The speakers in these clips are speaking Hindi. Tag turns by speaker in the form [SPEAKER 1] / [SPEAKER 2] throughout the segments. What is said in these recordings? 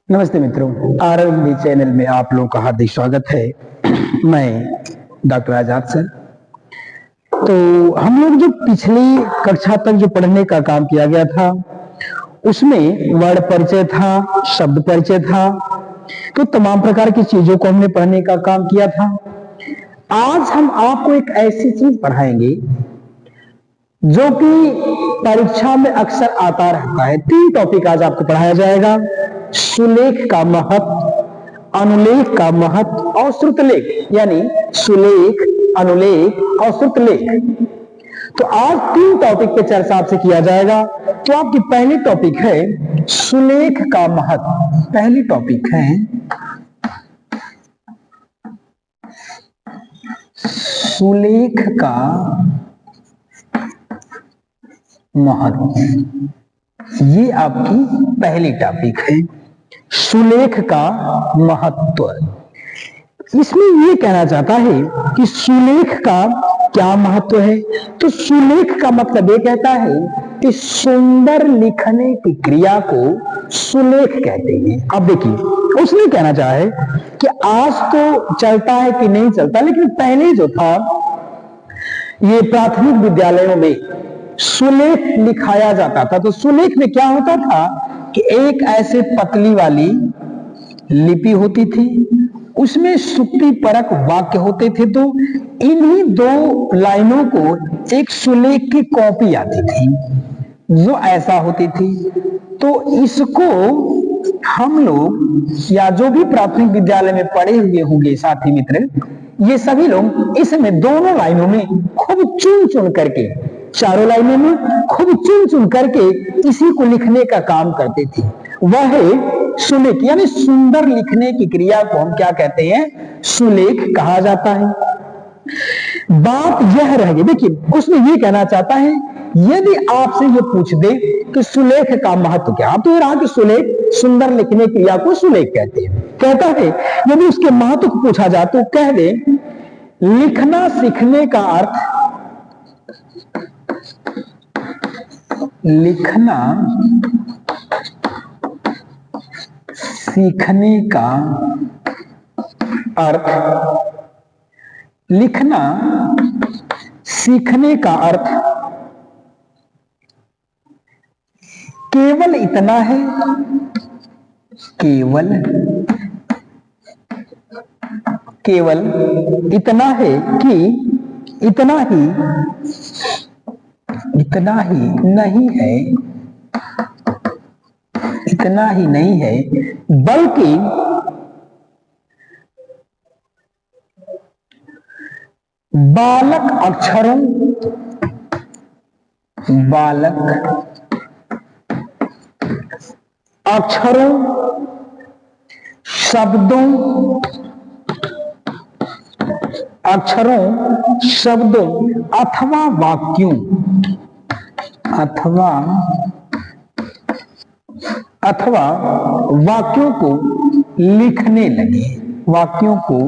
[SPEAKER 1] नमस्ते मित्रों, आरएमबी चैनल में आप लोगों का हार्दिक स्वागत है। मैं डॉक्टर आजाद सर। तो हम लोग जो पिछली कक्षा तक जो पढ़ने का काम किया गया था उसमें वर्ण परिचय था, शब्द परिचय था, तो तमाम प्रकार की चीजों को हमने पढ़ने का काम किया था। आज हम आपको एक ऐसी चीज पढ़ाएंगे जो कि परीक्षा में अक्सर आता रहता है। 3 टॉपिक आज आपको पढ़ाया जाएगा। सुलेख का महत्व, अनुलेख का महत्व और श्रुतलेख, यानी सुलेख, अनुलेख और श्रुतलेख। तो आज 3 टॉपिक पे चर्चा आपसे किया जाएगा। तो आपकी पहली टॉपिक है सुलेख का महत्व। पहली टॉपिक है सुलेख का महत्व। ये आपकी पहली टॉपिक है, सुलेख का महत्व। इसमें ये कहना चाहता है कि सुलेख का क्या महत्व है। तो सुलेख का मतलब ये कहता है कि सुंदर लिखने की क्रिया को सुलेख कहते हैं। अब देखिए, उसने कहना चाहा है कि आज तो चलता है कि नहीं चलता, लेकिन पहले जो था ये प्राथमिक विद्यालयों में सुलेख लिखाया जाता था। तो सुलेख में क्या होता था कि एक ऐसे पतली वाली लिपि होती थी, उसमें सुक्ति परक वाक्य होते थे। तो इन्हीं 2 लाइनों को एक सुलेख की कॉपी आती थी जो ऐसा होती थी। तो इसको हम लोग या जो भी प्राथमिक विद्यालय में पढ़े हुए होंगे साथी मित्र, ये सभी लोग इसमें दोनों लाइनों में खूब चुन चुन करके, चारों लाइनों में खूब चुन चुन करके इसी को लिखने का काम करते थे। वह है सुलेख, यानी सुंदर लिखने की क्रिया को हम क्या कहते हैं, सुलेख कहा जाता है। बात यह रह गई, देखिए उसमें यह कहना चाहता है यदि आपसे ये पूछ दे कि सुलेख का महत्व क्या, आप तो ये रहा कि सुलेख, सुंदर लिखने की क्रिया को सुलेख कहते हैं। कहता है यदि उसके महत्व को पूछा जाए तो कह दे लिखना सीखने का अर्थ, लिखना सीखने का अर्थ, लिखना सीखने का अर्थ केवल इतना है, केवल इतना है कि इतना ही नहीं है, इतना ही नहीं है, बल्कि बालक अक्षरों, शब्दों अथवा वाक्यों को लिखने लगे, वाक्यों को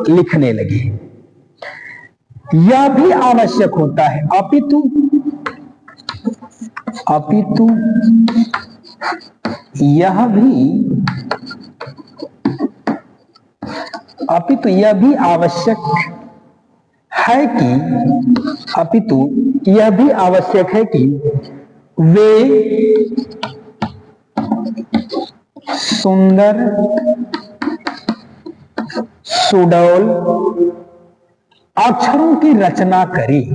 [SPEAKER 1] लिखने लगे। यह भी आवश्यक होता है, अपितु यह भी आवश्यक है कि वे सुंदर, सुडौल अक्षरों की रचना करें।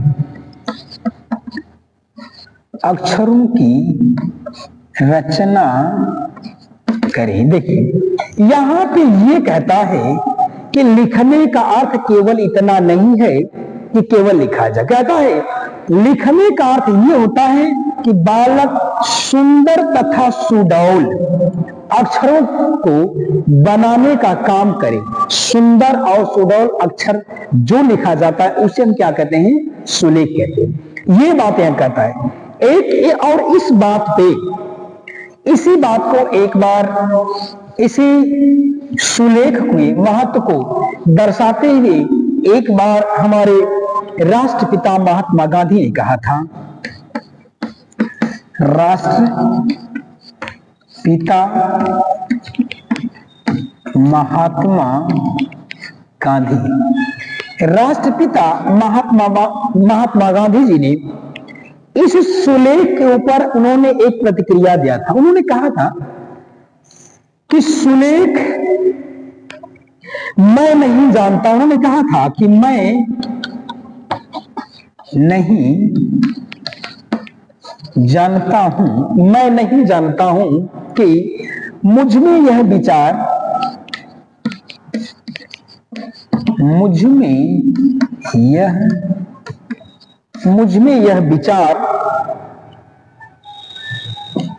[SPEAKER 1] देखिए यहां पे ये कहता है कि लिखने का अर्थ केवल इतना नहीं है कि केवल लिखा जाए। कहता है लिखने का अर्थ ये होता है कि बालक सुंदर तथा सुडौल अक्षरों को बनाने का काम करे। सुंदर और सुडौल अक्षर जो लिखा जाता है उसे हम क्या कहते हैं, सुलेख कहते हैं। ये बात यहां कहता है। और इस बात पे, इसी बात को एक बार, इसी सुलेख के महत्व को दर्शाते हुए एक बार हमारे राष्ट्रपिता महात्मा गांधी ने कहा था राष्ट्रपिता महात्मा गांधी। राष्ट्रपिता महात्मा गांधी जी ने इस सुलेख के ऊपर उन्होंने एक प्रतिक्रिया दिया था। उन्होंने कहा था कि सुलेख मैं नहीं जानता, उन्होंने कहा था कि मैं नहीं जानता हूं, मैं नहीं जानता हूं कि मुझ में यह विचार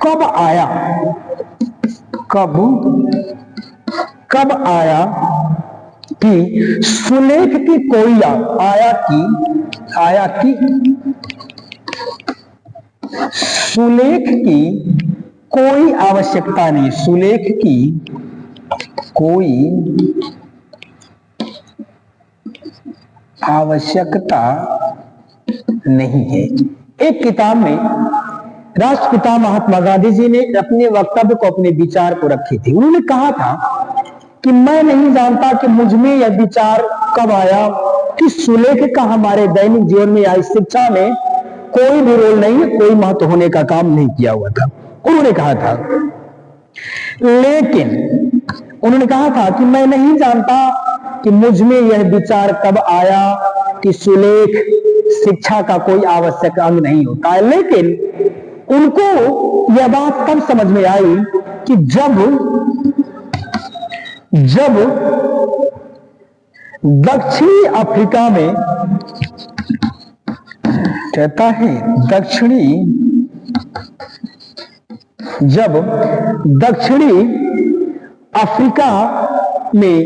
[SPEAKER 1] कब आया, कब आया कि सुलेख की कोई सुलेख की कोई आवश्यकता नहीं, सुलेख की कोई आवश्यकता नहीं है। एक किताब में राष्ट्रपिता महात्मा गांधी जी ने अपने वक्तव्य को, अपने विचार को रखी थी। उन्होंने कहा था कि मैं नहीं जानता कि मुझ में यह विचार कब आया कि सुलेख का हमारे दैनिक जीवन में या शिक्षा में कोई भी रोल नहीं है, कोई महत्व होने का काम नहीं किया हुआ था, उन्होंने कहा था। लेकिन उन्होंने कहा था कि मैं नहीं जानता कि मुझ में यह विचार कब आया कि सुलेख शिक्षा का कोई आवश्यक अंग नहीं होता है। लेकिन उनको यह बात तब समझ में आई कि जब दक्षिणी अफ्रीका में, कहता है जब दक्षिणी अफ्रीका में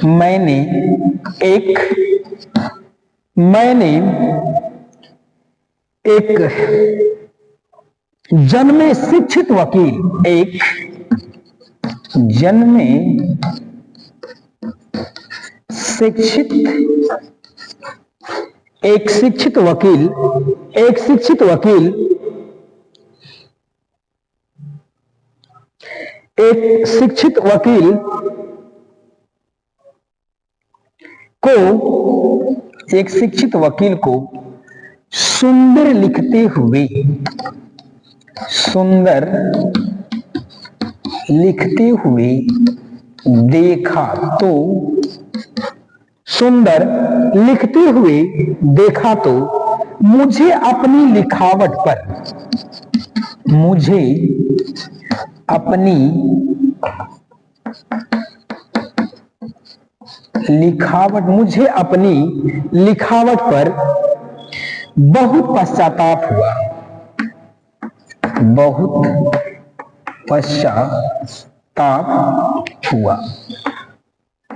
[SPEAKER 1] मैंने एक जन्मे शिक्षित वकील को सुंदर लिखते हुए देखा तो मुझे अपनी लिखावट पर बहुत पश्चाताप हुआ।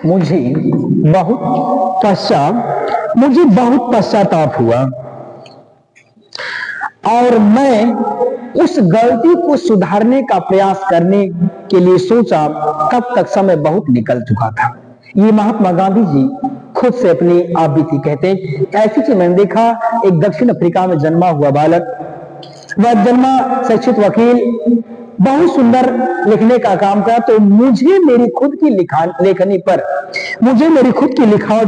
[SPEAKER 1] मुझे बहुत पश्चाताप हुआ और मैं उस गलती को सुधारने का प्रयास करने के लिए सोचा, तब तक समय बहुत निकल चुका था। ये महात्मा गांधी जी खुद से अपनी आप बीती कहते हैं। ऐसी चीज मैंने देखा, एक दक्षिण अफ्रीका में जन्मा हुआ बालक, वह जन्मा शिक्षित वकील, बहुत सुंदर लिखने का काम करा, तो मुझे मेरी खुद की लिखावट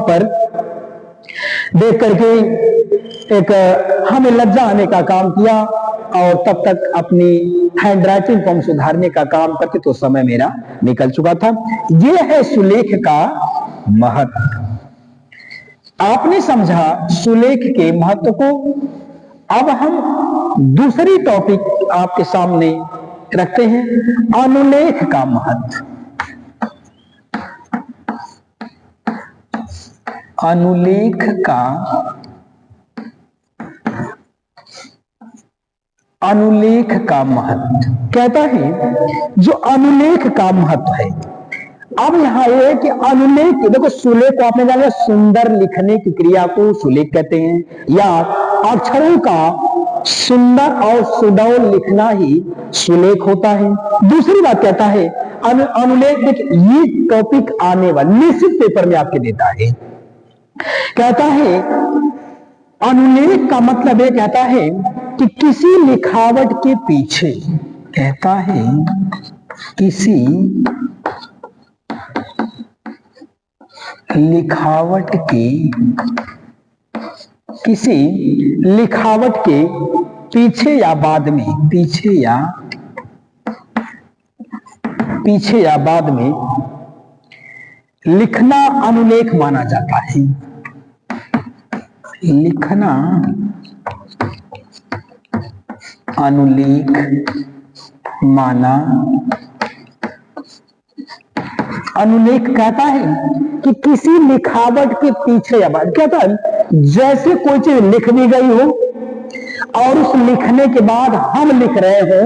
[SPEAKER 1] पर देख करके एक हमें लज्जा आने का काम किया और तब तक अपनी हैंडराइटिंग को हम सुधारने का काम करते तो समय मेरा निकल चुका था। यह है सुलेख का महत्व। आपने समझा सुलेख के महत्व को। अब हम दूसरी टॉपिक आपके सामने रखते हैं, अनुलेख का महत्व। अनुलेख का महत्व कहता है, जो अनुलेख का महत्व है। अब यहां यह है कि अनुलेख, देखो सुलेख को आपने जाना, सुंदर लिखने की क्रिया को सुलेख कहते हैं, या अक्षरों का सुंदर और सुडौल लिखना ही सुलेख होता है। दूसरी बात कहता है अनुलेख, देखिए ये टॉपिक आने वाले निश्चित पेपर में आपके देता है। कहता है अनुलेख का मतलब ये कहता है कि किसी लिखावट के पीछे, कहता है किसी लिखावट के, किसी लिखावट के पीछे या बाद में, पीछे या बाद में लिखना अनुलेख माना जाता है। लिखना अनुलेख माना, अनुलेख कहता है कि किसी लिखावट के पीछे या बाद, कहता है जैसे कोई चीज लिख दी गई हो और उस लिखने के बाद हम लिख रहे हो,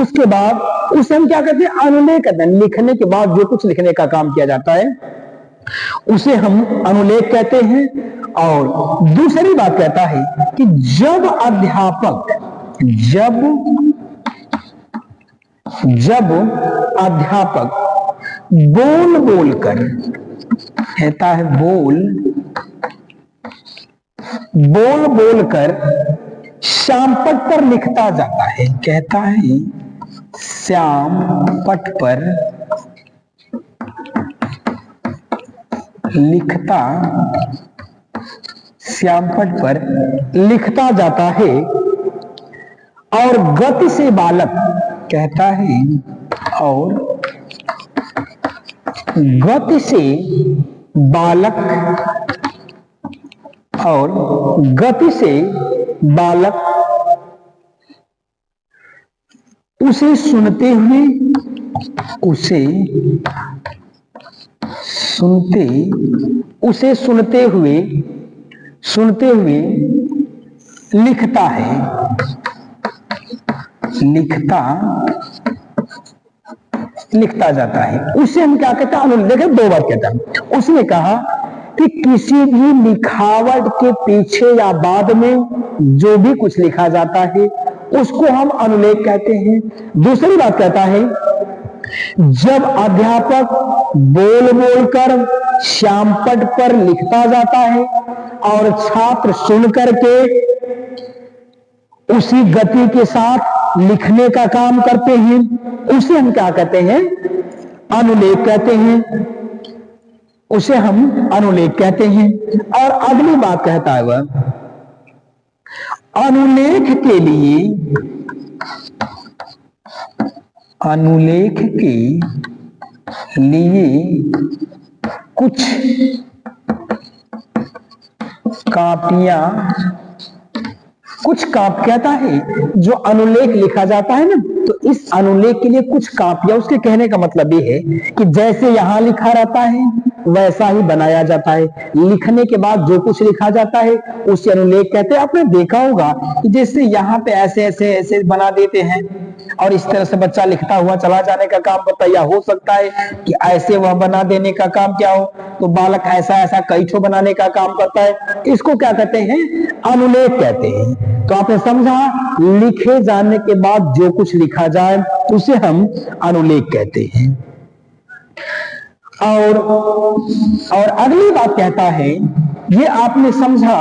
[SPEAKER 1] उसके बाद उसे हम क्या कहते हैं, अनुलेख कहते हैं। लिखने के बाद जो कुछ लिखने का काम किया जाता है उसे हम अनुलेख कहते हैं। और दूसरी बात कहता है कि जब अध्यापक बोल बोलकर, कहता है बोल बोलकर श्यामपट पर लिखता जाता है, कहता है श्यामपट पर लिखता, श्यामपट पर लिखता जाता है। और गति से बालक, कहता है और गति से बालक, और गति से बालक उसे सुनते हुए, सुनते हुए लिखता है, लिखता जाता है। उसे हम क्या कहते हैं, देखिए दो बार कहता है। उसने कहा कि किसी भी लिखावट के पीछे या बाद में जो भी कुछ लिखा जाता है उसको हम अनुलेख कहते हैं। दूसरी बात कहता है जब अध्यापक बोल बोलकर श्यामपट पर लिखता जाता है और छात्र सुन करके उसी गति के साथ लिखने का काम करते हैं, उसे हम क्या कहते हैं, अनुलेख कहते हैं। उसे हम अनुलेख कहते हैं। और अगली बात कहता है वह, अनुलेख के लिए कुछ कापियां, कहता है जो अनुलेख लिखा जाता है ना, तो इस अनुलेख के लिए कुछ कापियां, उसके कहने का मतलब ये है कि जैसे यहां लिखा रहता है वैसा ही बनाया जाता है। लिखने के बाद जो कुछ लिखा जाता है उसे अनुलेख कहते हैं। आपने देखा होगा कि जैसे यहाँ पे ऐसे ऐसे ऐसे बना देते हैं और इस तरह से बच्चा लिखता हुआ चला जाने का काम करता है, या हो सकता है कि ऐसे वह बना देने का काम क्या हो, तो बालक ऐसा ऐसा कई ठो बनाने का काम करता है। इसको क्या कहते हैं, अनुलेख कहते हैं। तो आपने समझा, लिखे जाने के बाद जो कुछ लिखा जाए उसे हम अनुलेख कहते हैं। और अगली बात कहता है, ये आपने समझा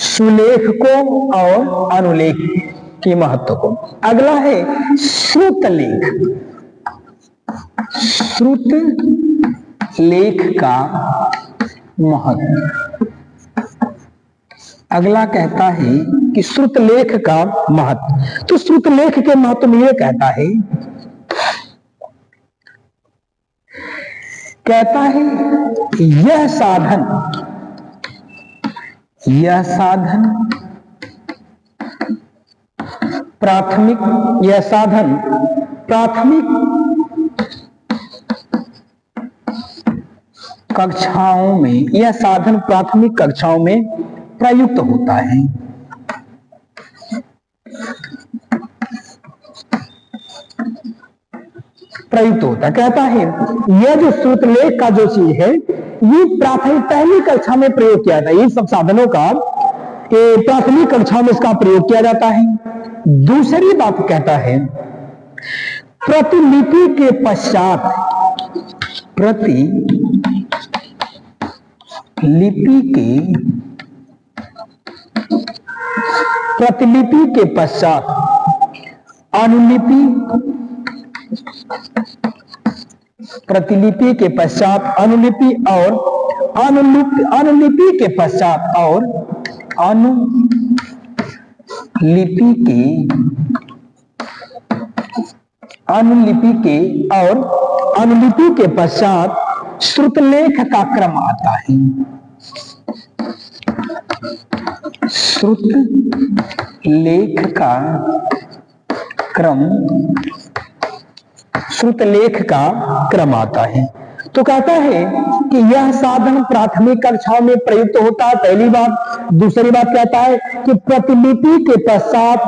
[SPEAKER 1] सुलेख को और अनुलेख के महत्व को। अगला है श्रुतलेख। श्रुतलेख का महत्व। अगला कहता है कि श्रुतलेख का महत्व। तो श्रुतलेख के महत्व में यह कहता है यह साधन प्राथमिक कक्षाओं में, यह साधन प्राथमिक कक्षाओं में प्रयुक्त होता है। कहता है यह जो श्रुतलेख का जो चीज है ये प्राथमिक पहली कक्षा में प्रयोग किया जाता है। ये सब साधनों का प्राथमिक कक्षा में इसका प्रयोग किया जाता है। दूसरी बात कहता है प्रतिलिपि के पश्चात, प्रतिलिपि के प्रतिलिपि के पश्चात अनुलिपि, प्रतिलिपि के पश्चात अनुलिपि और अनुलिपि के पश्चात और अनुलिपि के पश्चात श्रुतलेख का क्रम आता है। श्रुतलेख का क्रम आता है। तो कहता है कि यह साधन प्राथमिक कक्षाओं में प्रयुक्त होता है, पहली बात। दूसरी बात कहता है कि प्रतिलिपि के पश्चात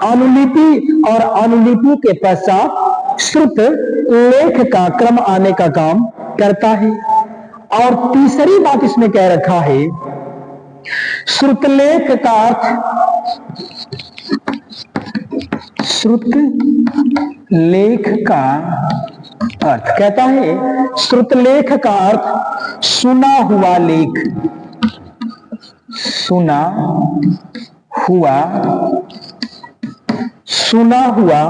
[SPEAKER 1] अनुलिपि और अनुलिपि के पश्चात श्रुत लेख का क्रम आने का काम करता है। और तीसरी बात इसमें कह रखा है, श्रुतलेख का अर्थ कहता है, श्रुतलेख का अर्थ सुना हुआ लेख, सुना हुआ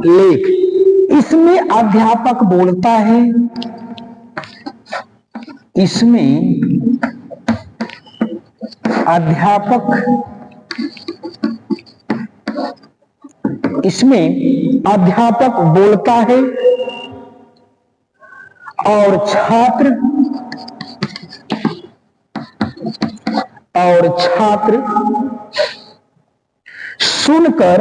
[SPEAKER 1] लेख। इसमें अध्यापक बोलता है, इसमें अध्यापक बोलता है और छात्र सुनकर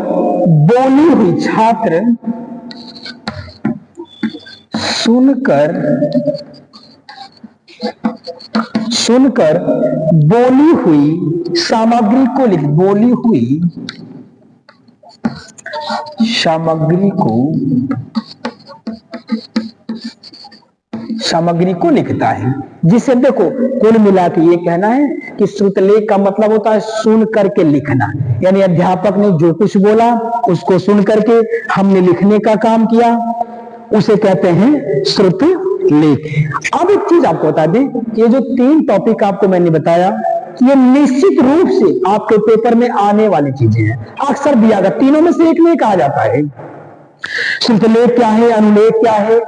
[SPEAKER 1] बोली हुई सामग्री को लिखता है। जिसे देखो, कुल मिला के ये कहना है कि श्रुतलेख का मतलब होता है सुन करके लिखना, यानी अध्यापक ने जो कुछ बोला उसको सुन करके हमने लिखने का काम किया, उसे कहते हैं श्रुतलेख। अब एक चीज आपको बता दें, ये जो 3 टॉपिक आपको मैंने बताया, ये निश्चित रूप से आपके पेपर में आने वाली चीजें हैं, अक्सर दिया गया। तीनों में से एक नहीं कहा जाता है। श्रुतलेख क्या है, अनुलेख क्या है,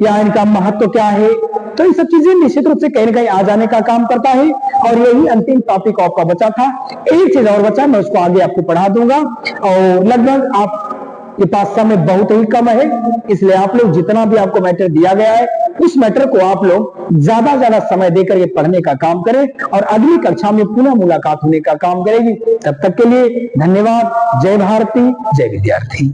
[SPEAKER 1] या इनका महत्व क्या है, तो ये सब चीजें निश्चित रूप से कहीं ना कहीं आ जाने का काम करता है। और यही अंतिम टॉपिक आपका बचा था। एक चीज और बचा, मैं उसको आगे आपको पढ़ा दूंगा। और लगभग आपके पास समय बहुत ही कम है, इसलिए आप लोग जितना भी आपको मैटर दिया गया है, उस मैटर को आप लोग ज्यादा समय देकर ये पढ़ने का काम करें, और अगली कक्षा में पुनः मुलाकात होने का काम करेगी। तब तक के लिए धन्यवाद। जय भारती, जय विद्यार्थी।